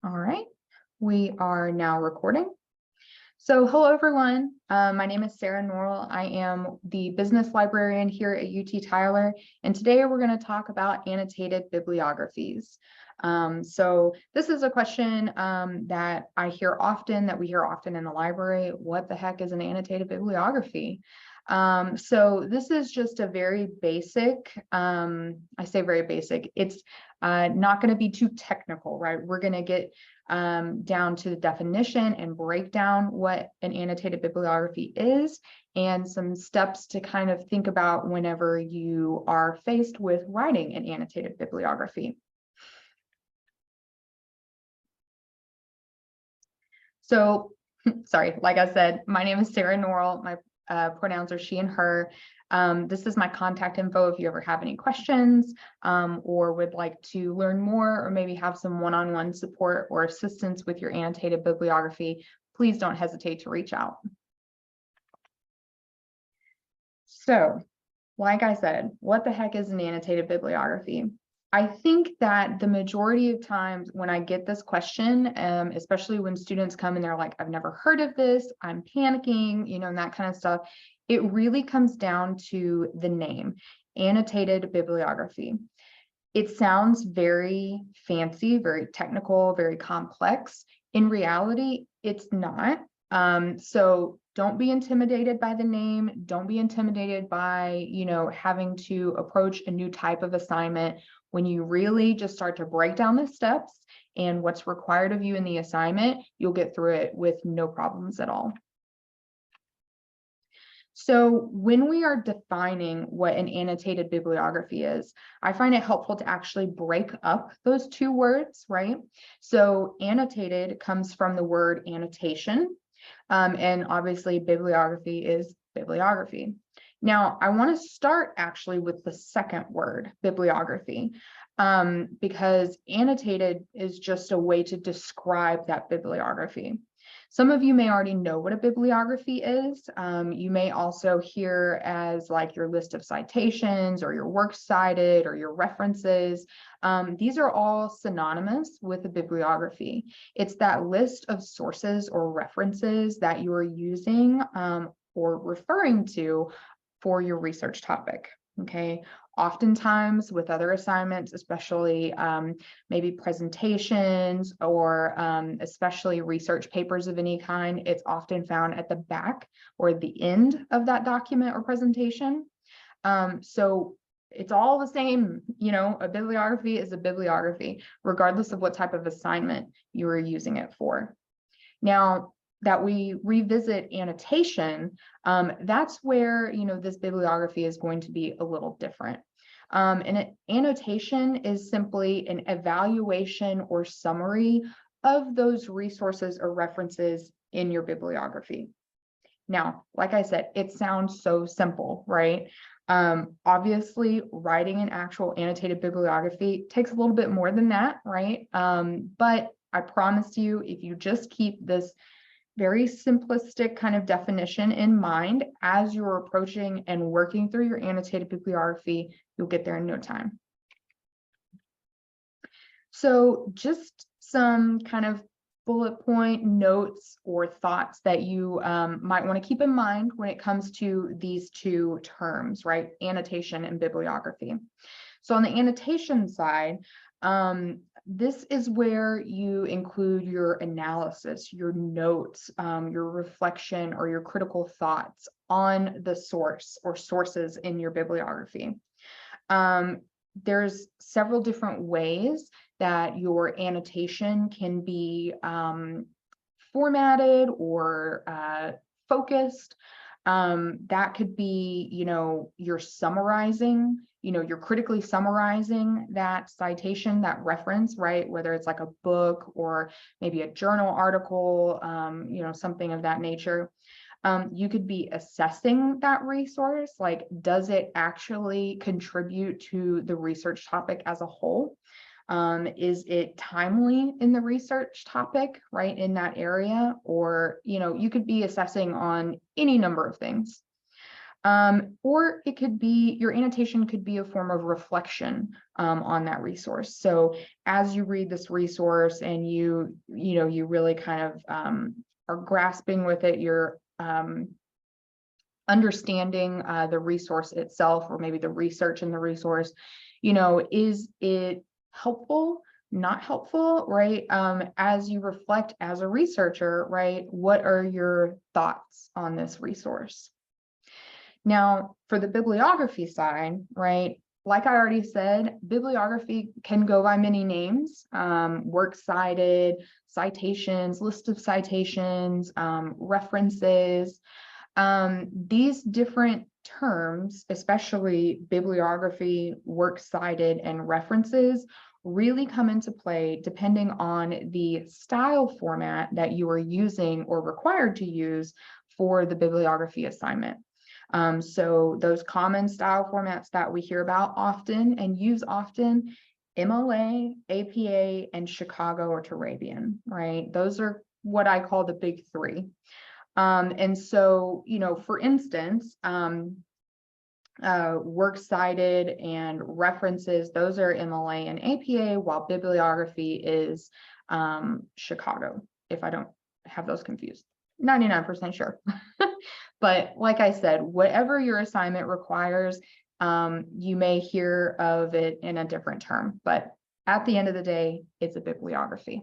All right, we are now recording. So hello everyone, my name is Sarah Norrell. I am the business librarian here at UT Tyler, and today we're going to talk about annotated bibliographies. So this is a question that I hear often, that we hear often in the library. What the heck is an annotated bibliography? So this is just a very basic, I say very basic, it's not going to be too technical, right? We're going to get down to the definition and break down what an annotated bibliography is and some steps to kind of think about whenever you are faced with writing an annotated bibliography. So, sorry, like I said, my name is Sarah Norrell. My pronouns are she and her. This is my contact info if you ever have any questions or would like to learn more or maybe have some one-on-one support or assistance with your annotated bibliography. Please don't hesitate to reach out. So, like I said, what the heck is an annotated bibliography? I think that the majority of times when I get this question, especially when students come and they're like, I've never heard of this, I'm panicking, and that kind of stuff, it really comes down to the name, annotated bibliography. It sounds very fancy, very technical, very complex. In reality, it's not. So don't be intimidated by the name. Don't be intimidated by, having to approach a new type of assignment. When you really just start to break down the steps and what's required of you in the assignment, you'll get through it with no problems at all. So when we are defining what an annotated bibliography is, I find it helpful to actually break up those two words, right? So annotated comes from the word annotation, and obviously bibliography is bibliography. Now, I want to start actually with the second word, bibliography, because annotated is just a way to describe that bibliography. Some of you may already know what a bibliography is. You may also hear as like your list of citations or your works cited or your references. These are all synonymous with a bibliography. It's that list of sources or references that you are using or referring to for your research topic. Okay, oftentimes with other assignments, especially maybe presentations or especially research papers of any kind, it's often found at the back or the end of that document or presentation. So it's all the same, a bibliography is a bibliography, regardless of what type of assignment you are using it for. Now, that we revisit annotation, that's where, this bibliography is going to be a little different. And annotation is simply an evaluation or summary of those resources or references in your bibliography. Now, like I said, it sounds so simple, right? Obviously, writing an actual annotated bibliography takes a little bit more than that, right? But I promise you, if you just keep this very simplistic kind of definition in mind as you're approaching and working through your annotated bibliography, you'll get there in no time. So just some kind of bullet point notes or thoughts that you might want to keep in mind when it comes to these two terms, right? Annotation and bibliography. So on the annotation side, this is where you include your analysis, your notes, your reflection, or your critical thoughts on the source or sources in your bibliography. There's several different ways that your annotation can be formatted or focused. That could be, you're summarizing, you're critically summarizing that citation, that reference, right? Whether it's like a book or maybe a journal article, something of that nature. You could be assessing that resource, like, does it actually contribute to the research topic as a whole? Is it timely in the research topic, right, in that area? Or, you could be assessing on any number of things. Or it could be, your annotation could be a form of reflection on that resource. So as you read this resource and you really kind of are grasping with it, you're understanding the resource itself, or maybe the research in the resource, is it helpful, not helpful, right? As you reflect as a researcher, right, what are your thoughts on this resource? Now, for the bibliography side, right, like I already said, bibliography can go by many names: works cited, citations, list of citations, references. These different terms, especially bibliography, works cited, and references, really come into play depending on the style format that you are using or required to use for the bibliography assignment. So those common style formats that we hear about often and use often: MLA, APA, and Chicago or Turabian, right? Those are what I call the big three. And so, for instance, works cited and references, those are MLA and APA, while bibliography is Chicago, if I don't have those confused. 99% sure. But like I said, whatever your assignment requires, you may hear of it in a different term, but at the end of the day, it's a bibliography.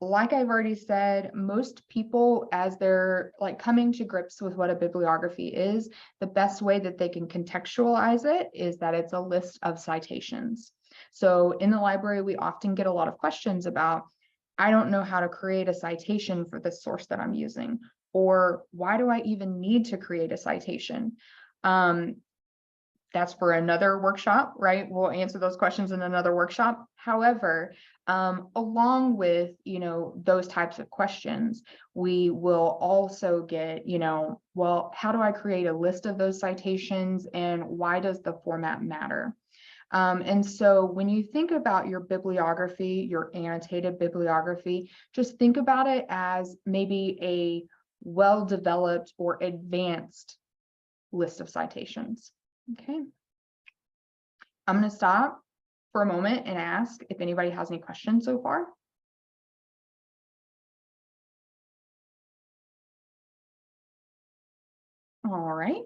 Like I've already said, most people, as they're coming to grips with what a bibliography is, the best way that they can contextualize it is that it's a list of citations. So in the library, we often get a lot of questions about, I don't know how to create a citation for this source that I'm using, or why do I even need to create a citation? That's for another workshop, right? We'll answer those questions in another workshop. However, along with, those types of questions, we will also get, well, how do I create a list of those citations, and why does the format matter? And so when you think about your bibliography, your annotated bibliography, just think about it as maybe a well-developed or advanced list of citations. Okay. I'm going to stop for a moment and ask if anybody has any questions so far. All right.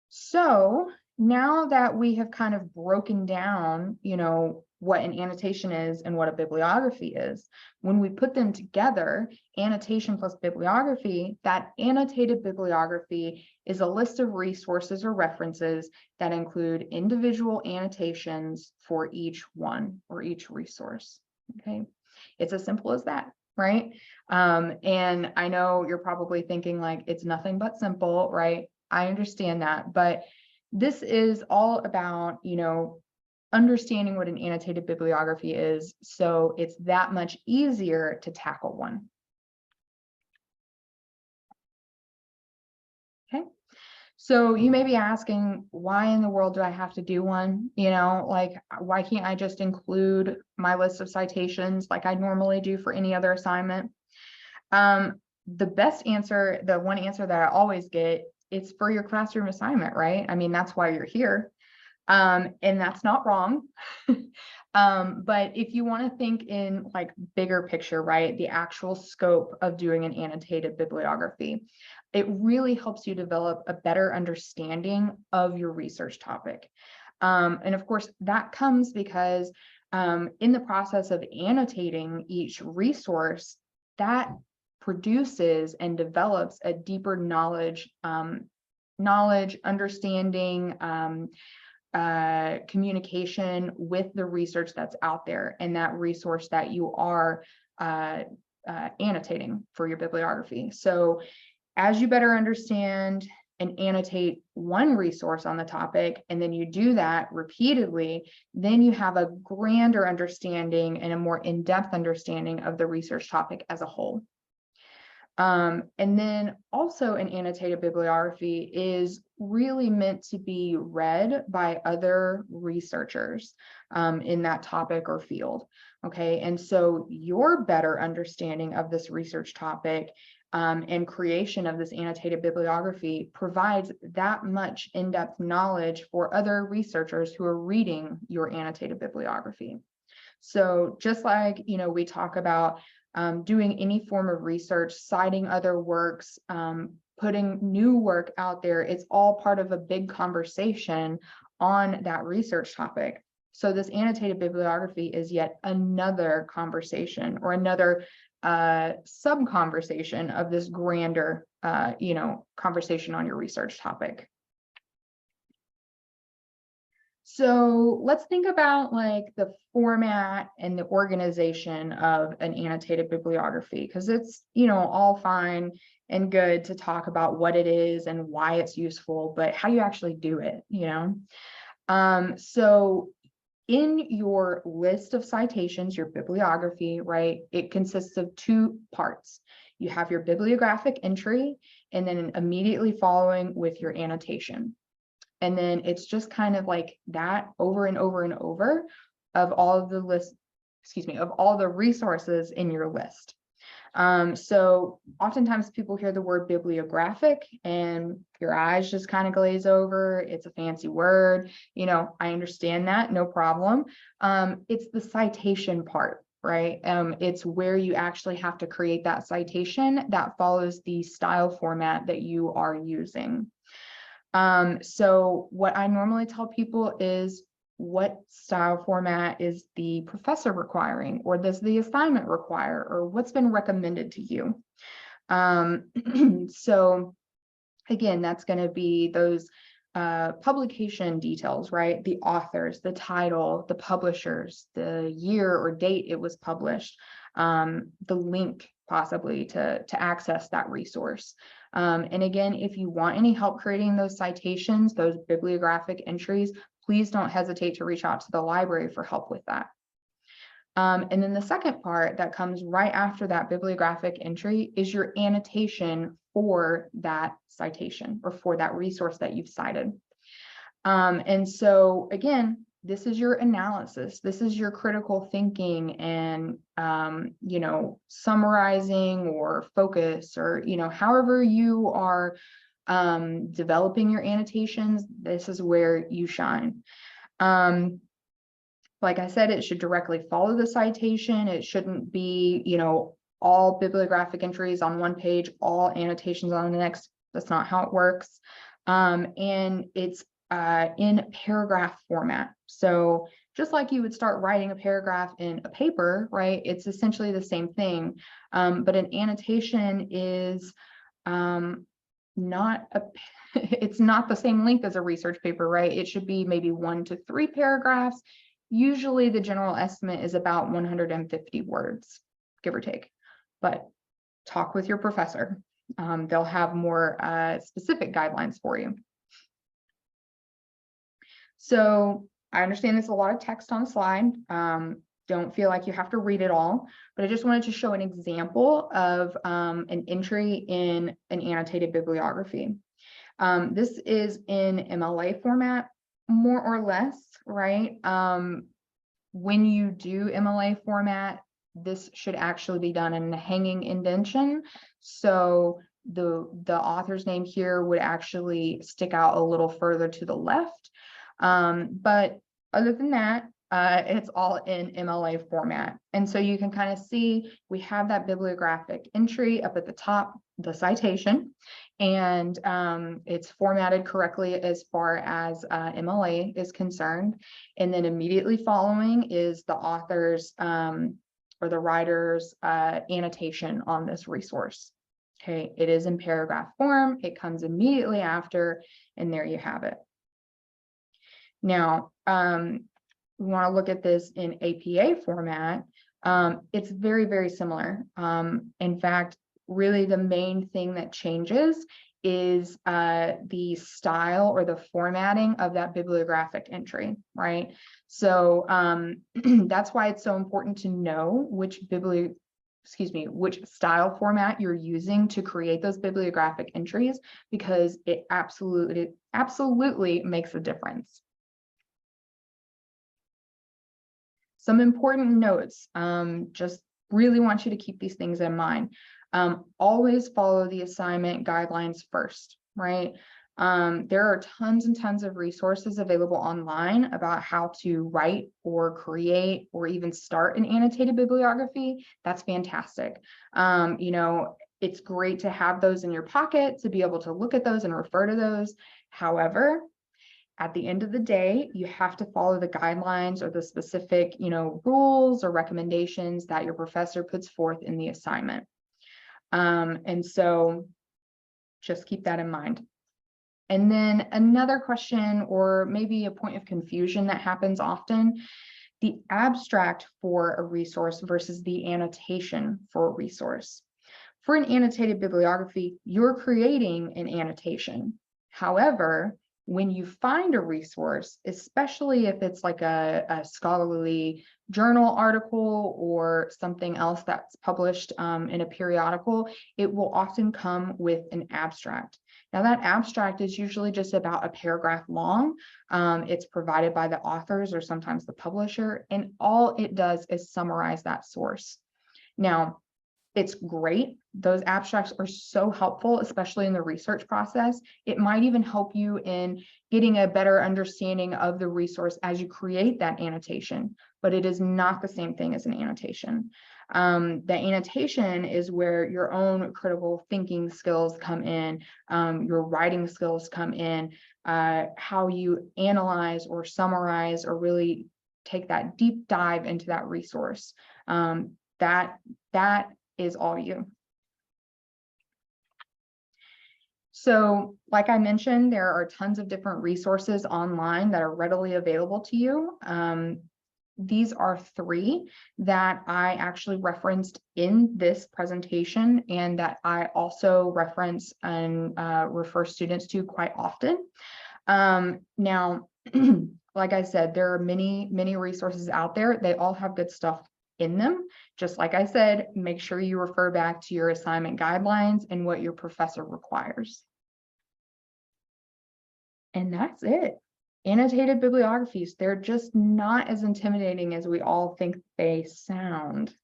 So now that we have kind of broken down, what an annotation is and what a bibliography is, when we put them together, annotation plus bibliography, that annotated bibliography is a list of resources or references that include individual annotations for each one or each resource. Okay, it's as simple as that, right? And I know you're probably thinking it's nothing but simple, right? I understand that, but this is all about, understanding what an annotated bibliography is, so it's that much easier to tackle one. Okay, so you may be asking, why in the world do I have to do one? Why can't I just include my list of citations like I normally do for any other assignment? The best answer, the one answer that I always get, it's for your classroom assignment, right? I mean, that's why you're here. And that's not wrong. But if you want to think in bigger picture, right, the actual scope of doing an annotated bibliography, it really helps you develop a better understanding of your research topic. And of course, that comes because in the process of annotating each resource, that produces and develops a deeper knowledge, understanding, communication with the research that's out there and that resource that you are annotating for your bibliography. So as you better understand and annotate one resource on the topic, and then you do that repeatedly, then you have a grander understanding and a more in-depth understanding of the research topic as a whole. And then also an annotated bibliography is really meant to be read by other researchers in that topic or field. Okay, and so your better understanding of this research topic and creation of this annotated bibliography provides that much in-depth knowledge for other researchers who are reading your annotated bibliography. So just like, we talk about doing any form of research, citing other works, putting new work out there, it's all part of a big conversation on that research topic. So this annotated bibliography is yet another conversation or another sub-conversation of this grander, conversation on your research topic. So let's think about like the format and the organization of an annotated bibliography, because it's, all fine and good to talk about what it is and why it's useful, but how do you actually do it, So in your list of citations, your bibliography, right, it consists of two parts. You have your bibliographic entry, and then immediately following with your annotation. And then it's just kind of like that over and over and over of all of of all the resources in your list. So oftentimes people hear the word bibliographic and your eyes just kind of glaze over. It's a fancy word. I understand that, no problem. It's the citation part, right? It's where you actually have to create that citation that follows the style format that you are using. So what I normally tell people is, what style format is the professor requiring, or does the assignment require, or what's been recommended to you? So again, that's going to be those publication details, right? The authors, the title, the publishers, the year or date it was published, the link possibly to access that resource. And again, if you want any help creating those citations, those bibliographic entries, please don't hesitate to reach out to the library for help with that. And then the second part that comes right after that bibliographic entry is your annotation for that citation or for that resource that you've cited. And so again, this is your analysis. This is your critical thinking and, summarizing or focus, or, however you are developing your annotations, this is where you shine. Like I said, it should directly follow the citation. It shouldn't be, all bibliographic entries on one page, all annotations on the next. That's not how it works. And it's in paragraph format. So just like you would start writing a paragraph in a paper, right? It's essentially the same thing. But an annotation is it's not the same length as a research paper, right? It should be maybe 1 to 3 paragraphs. Usually the general estimate is about 150 words, give or take, but talk with your professor. They'll have more specific guidelines for you. So I understand there's a lot of text on the slide. Don't feel like you have to read it all, but I just wanted to show an example of an entry in an annotated bibliography. This is in MLA format, more or less, right? When you do MLA format, this should actually be done in a hanging indentation. So the author's name here would actually stick out a little further to the left. But other than that, it's all in MLA format. And so you can kind of see we have that bibliographic entry up at the top, the citation, and it's formatted correctly as far as MLA is concerned. And then immediately following is the author's or the writer's annotation on this resource. Okay, it is in paragraph form. It comes immediately after, and there you have it. Now, we want to look at this in APA format. It's very, very similar. In fact, really the main thing that changes is the style or the formatting of that bibliographic entry, right? So that's why it's so important to know which style format you're using to create those bibliographic entries, because it absolutely makes a difference. Some important notes, just really want you to keep these things in mind. Always follow the assignment guidelines first, right? There are tons and tons of resources available online about how to write or create or even start an annotated bibliography. That's fantastic. It's great to have those in your pocket to be able to look at those and refer to those. However, at the end of the day, you have to follow the guidelines or the specific, rules or recommendations that your professor puts forth in the assignment. And so just keep that in mind. And then another question, or maybe a point of confusion that happens often, the abstract for a resource versus the annotation for a resource. For an annotated bibliography, you're creating an annotation. However, when you find a resource, especially if it's like a scholarly journal article or something else that's published in a periodical, it will often come with an abstract. Now, that abstract is usually just about a paragraph long. It's provided by the authors or sometimes the publisher, and all it does is summarize that source. Now, it's great. Those abstracts are so helpful, especially in the research process. It might even help you in getting a better understanding of the resource as you create that annotation, but it is not the same thing as an annotation. The annotation is where your own critical thinking skills come in, your writing skills come in, how you analyze or summarize or really take that deep dive into that resource. That is all you. So, like I mentioned, there are tons of different resources online that are readily available to you. These are 3 that I actually referenced in this presentation and that I also reference and refer students to quite often. Now, like I said, there are many resources out there. They all have good stuff in them. Just like I said, make sure you refer back to your assignment guidelines and what your professor requires. And that's it. Annotated bibliographies, they're just not as intimidating as we all think they sound.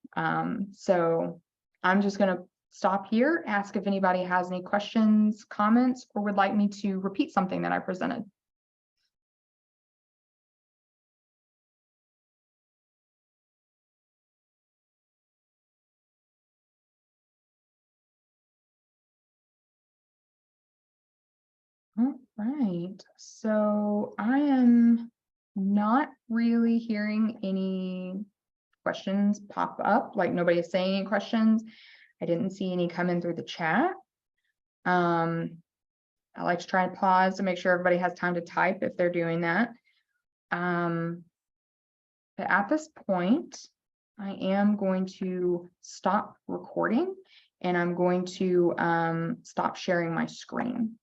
So I'm just going to stop here, ask if anybody has any questions, comments, or would like me to repeat something that I presented. All right, so I am not really hearing any questions pop up, like nobody is saying any questions. I didn't see any come in through the chat. I like to try and pause to make sure everybody has time to type if they're doing that. But at this point, I am going to stop recording and I'm going to stop sharing my screen.